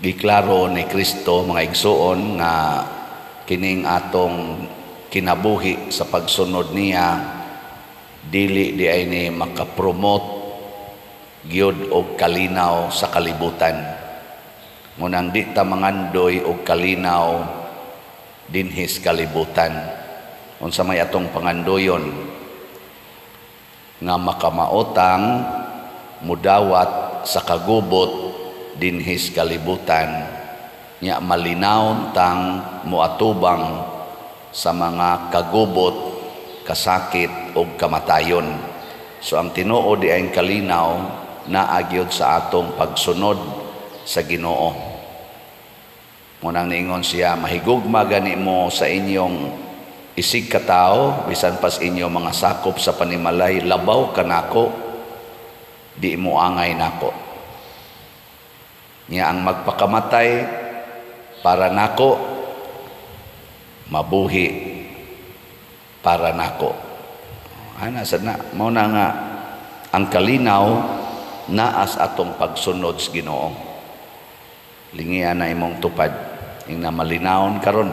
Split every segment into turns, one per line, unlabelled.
giklaro ni Kristo mga igsuon nga kining atong kinabuhi sa pagsunod niya dili di ay ni makapromote gyud og kalinaw sa kalibutan. Ngunang di ta mangandoy og kalinaw dinhis kalibutan. Unsa may atong pangandoyon nga makamaotang mudawat sa kagubot dinhis kalibutan nya malinaw tang muatubang sa mga kagubot, kasakit o kamatayon. So ang Tinuo di ay kalinaw na agyod sa atong pagsunod sa Ginoo. Munang niingon siya, mahigugma gani mo sa inyong isig katao, bisan pas inyo mga sakop sa panimalay, labaw kanako, di mo angay nako. Niya ang magpakamatay para nako, mabuhi para nako. Ana sana mao na nga ang kalinaw naas atong pagsunod sa Ginoo. Lingian na imong tupad ing na malinawon karon.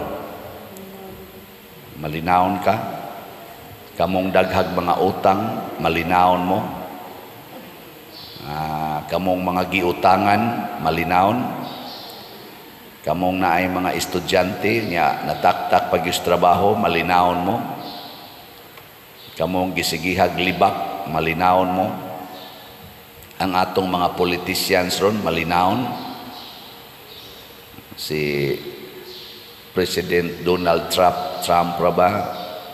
Malinawon ka. Kamong daghag mga utang, malinawon mo. Kamong mga giutangan, malinawon. Kamong naay mga estudyante nya nataktak pag trabaho, malinawon mo. Kamong gisigihag libak, malinawon mo. Ang atong mga politicians ron, malinawon. Si President Donald Trump ba,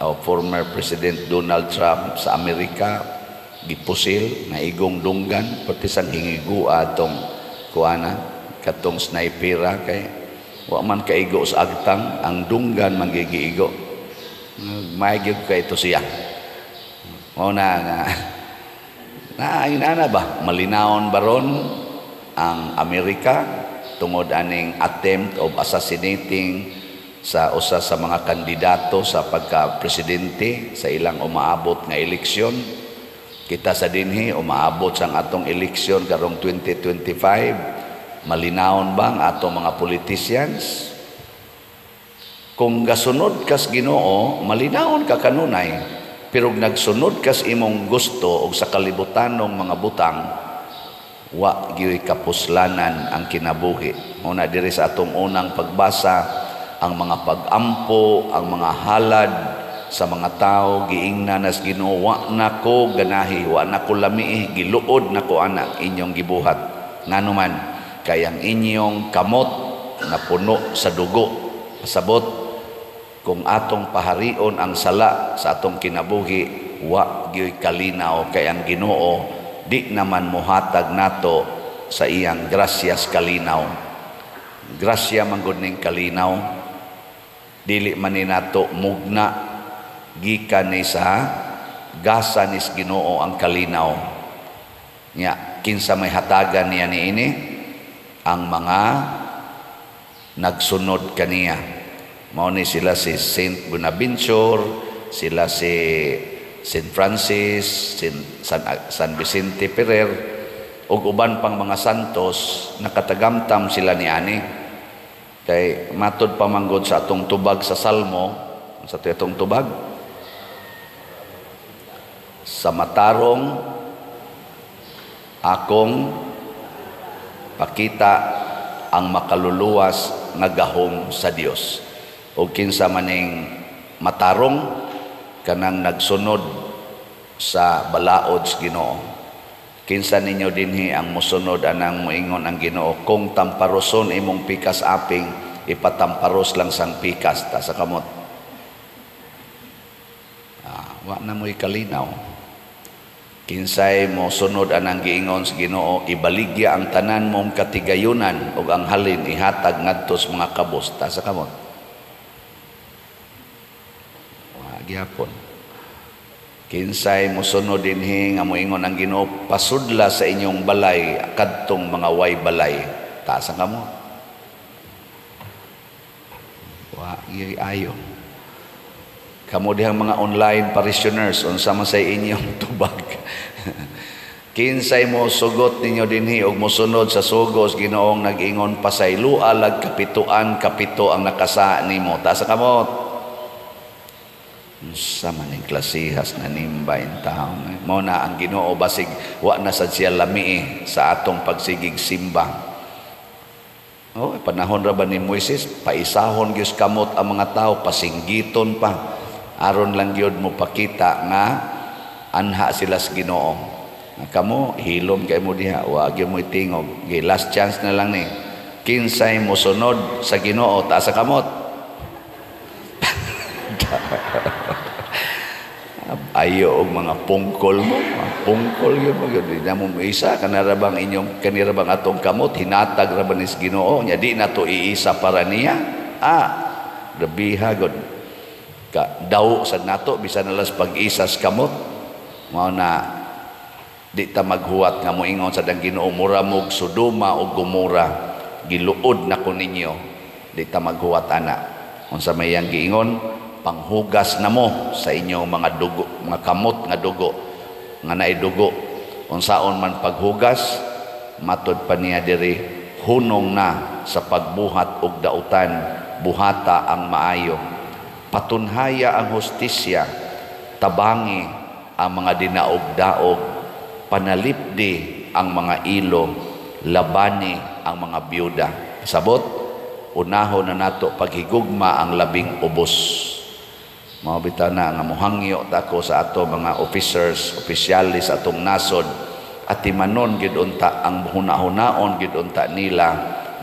o former President Donald Trump sa Amerika, gipusil na igong dunggan pati sang hingigua atong kuana katong snipera kay wa man kaigo sa agtang ang dunggan mangigiigo magyud kay ito siya o na inana ba malinawon baron ang Amerika tungod aning attempt of assassinating sa usa sa mga kandidato sa pagka-presidente sa ilang umaabot nga eleksyon. Kita sa dinhi umaabot sang atong eleksyon karong 2025, malinawon bang atong mga politicians? Kung gasunod kas Ginoo, malinawon ka kanunay, pero nagsunod kas imong gusto og sa kalibutanong mga butang, wa gyud kapuslanan ang kinabuhi. Una diri sa atong unang pagbasa, ang mga pag-ampo, ang mga halad sa mga tao giingnan nas Ginoo, wa nako ganahi, wa nako lami, giluod nako anak inyong gibuhat. Nganuman kay ang inyong kamot na puno sa dugo. Pasabot kung atong paharion ang sala sa atong kinabuhi, wa gyud kalinaw kay ang Ginoo di naman mohatag nato sa iyang grasyas kalinaw. Grasya man gud ning kalinaw, dili man ni nato mugna gikan ni sa gasa nis Ginoo ang kalinaw nya kinsa may hatagan niya niini ang mga nagsunod kaniya. Mao ni sila si Saint Bonaventure, sila si Saint Francis, San Vicente Ferrer ug uban pang mga santos. Nakatagamtam sila niani kay matud pamanggod sa atong tubag sa Salmo. Sa atong tubag sa matarong akong pakita ang makaluluwas nga gahom sa Dios. O kinsa maning matarong kanang nagsunod sa balaod sa Ginoo. Kinsa ninyo dinhi ang musunod anang moingon ang Ginoo, kung tamparoson imong pikas aping, ipatamparos lang sang pikas ta sa kamot. Wa na mo'y kalinaw. Kinsay mo sunod anang giingon sa Ginoo, ibaligya ang tanan mong katigayunan ug ang halin ihatag ngadto sa mga kabos ta sa kamot. Wa gyapon. Kinsay mo sunod dinhi nga moingon ang Ginoo, pasudla sa inyong balay kadtong mga way balay ta sa kamot. Wa gyud ayo. Kamo dihang mga online parishioners, unsa man say inyong tubag. Kinsay mo sugot ninyo dinhi og mosunod sa sugos Ginoong nag-ingon pasaylo alag kapituan kapito ang nakasa nimo. Taas sa kamot. Sa maning klasihas na nimba in taon. Mo na ang Ginoo basig wa na sad siya lami sa atong pagsigig simba. Oh, panahon ra ba ni Moises paisahon gyud kamot ang mga tao pasinggiton pa aron lang gyud mo pakita nga anha sila sa Ginoo. Kamo hilom kay mo diha wa gyud mo itingog. Okay, last chance na lang ni. Kinsay mo sunod sa Ginoo taas sa kamot. Ayo og mga pungkol mo, pungkol yun mo yun. Di na mo isa, kanarabang inyong, kanirabang atong kamot, hinatag raban is Ginoo, nya di na to iisa para niya. Rabiha god. Daw sa nato, bisa nalas pag-isas kamot, mao na, di ta maghuwat nga mo ingon sa dang Ginoo, mura mog Sodoma o Gomora, giluod na ko ninyo, di ta maghuwat ana. Unsa may yang giingon, panghugas na mo sa inyong mga dugo, mga kamot nga dugo, nga naidugo. Unsaon man paghugas, matod pa niya diri, hunong na sa pagbuhat og dautan, buhata ang maayo. Patunhaya ang hustisya, tabangi ang mga dinaog-daog, panalipdi ang mga ilo, labani ang mga byuda. Sabot, unahon na nato paghigugma ang labing ubos. Mabita na nga muhangyo tako sa ato mga officers, opisyalis atong nasod at timanon gid unta ang huna-hunaon gid unta nila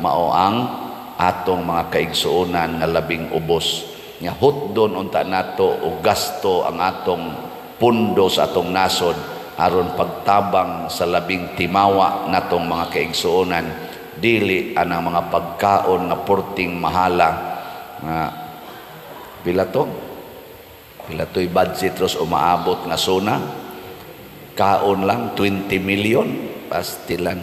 mao ang atong mga kaigsuonan nga labing ubos. Nya hutdon unta nato og gasto ang atong pundo sa atong nasod aron pagtabang sa labing timawa natong mga kaigsuonan, dili anang mga pagkaon nga porting mahala nga pilatoy budget ros umaabot nga suna kaon lang 20 million pastilan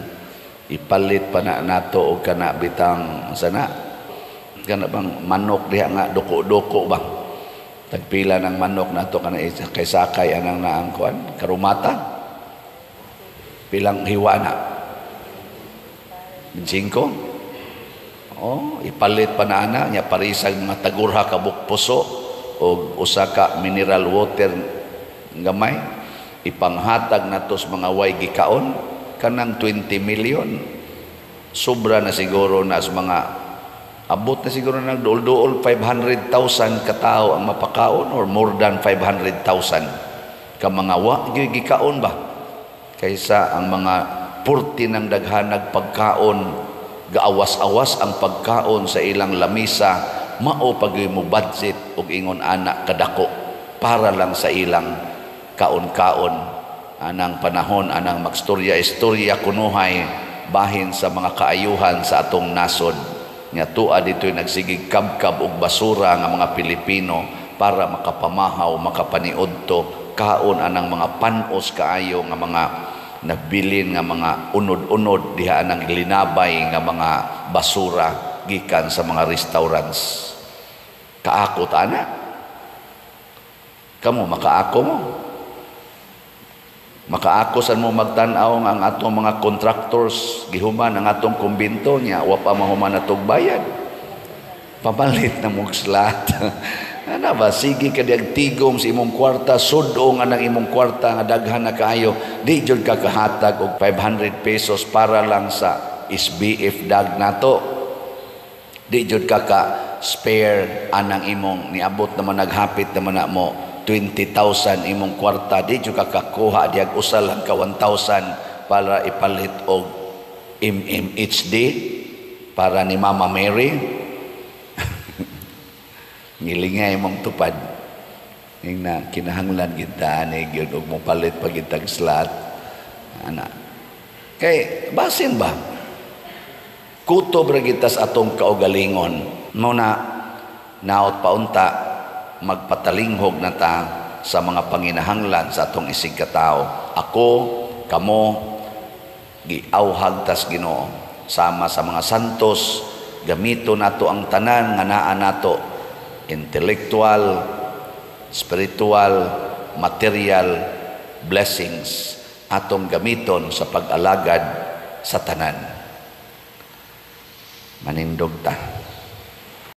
ipalit pa na nato og kana bitang sana kana bang manok diha nga duko-duko ba tagpila ng manok nato kana kay sakay anang naangkuan karumata pilang hiwa na 5 ipalit pa na ana nya parisag mga tagurha ka bukpuso o usa ka mineral water gamay ipanghatag natos mga way gikaon kanang 20 million sobra na siguro na sa mga abot na siguro ng duol-duol 500,000 katao ang mapakaon or more than 500,000 ka mga wa gikaon ba kaysa ang mga purti ng daghanag pagkaon gaawas-awas ang pagkaon sa ilang lamisa mao pagay mo budget og ingon anak kadako para lang sa ilang kaon-kaon anang panahon anang magstorya-istorya kunuhay bahin sa mga kaayuhan sa atong nasod nya tuwa ditoy nagsigig kabkab og basura nga mga Pilipino para makapamahaw makapaniudto kaon anang mga panos kaayo nga mga nabilin nga mga unod-unod diha anang linabay nga mga basura gikan sa mga restaurants. Kaako ta na. Kamo makaako mo. Makaako san mo magtan-aw ang atong mga contractors gihuman ang atong kumbinto niya wa pa mahuman natog bayad. Papalit na mo slat. Ana ba sige ka diag tigom sa imong kwarta sudong anang imong kwarta nga daghan na kaayo di jud ka kahatag og 500 pesos para lang sa SBF dag nato. Di jud ka spare anang imong niabot naman naghapit naman na mo 20,000 imong kwarta di jud ka kakuha diag usa lang ka 1,000 para ipalit og MMHD para ni Mama Mary. Ngilingay mong tupad ning na kinahanglan kita ani gyud og mopalit pa gitag slot ana kay basin ba kutob ra kita sa atong kaugalingon mo na naot paunta magpatalinghog na ta sa mga panginahanglan sa atong isig katao ako kamo giawhag tas Ginoo sama sa mga santos gamito nato ang tanan nga naa nato intellectual, spiritual, material blessings atong gamiton sa pag-alagad sa tanan. Manindog ta.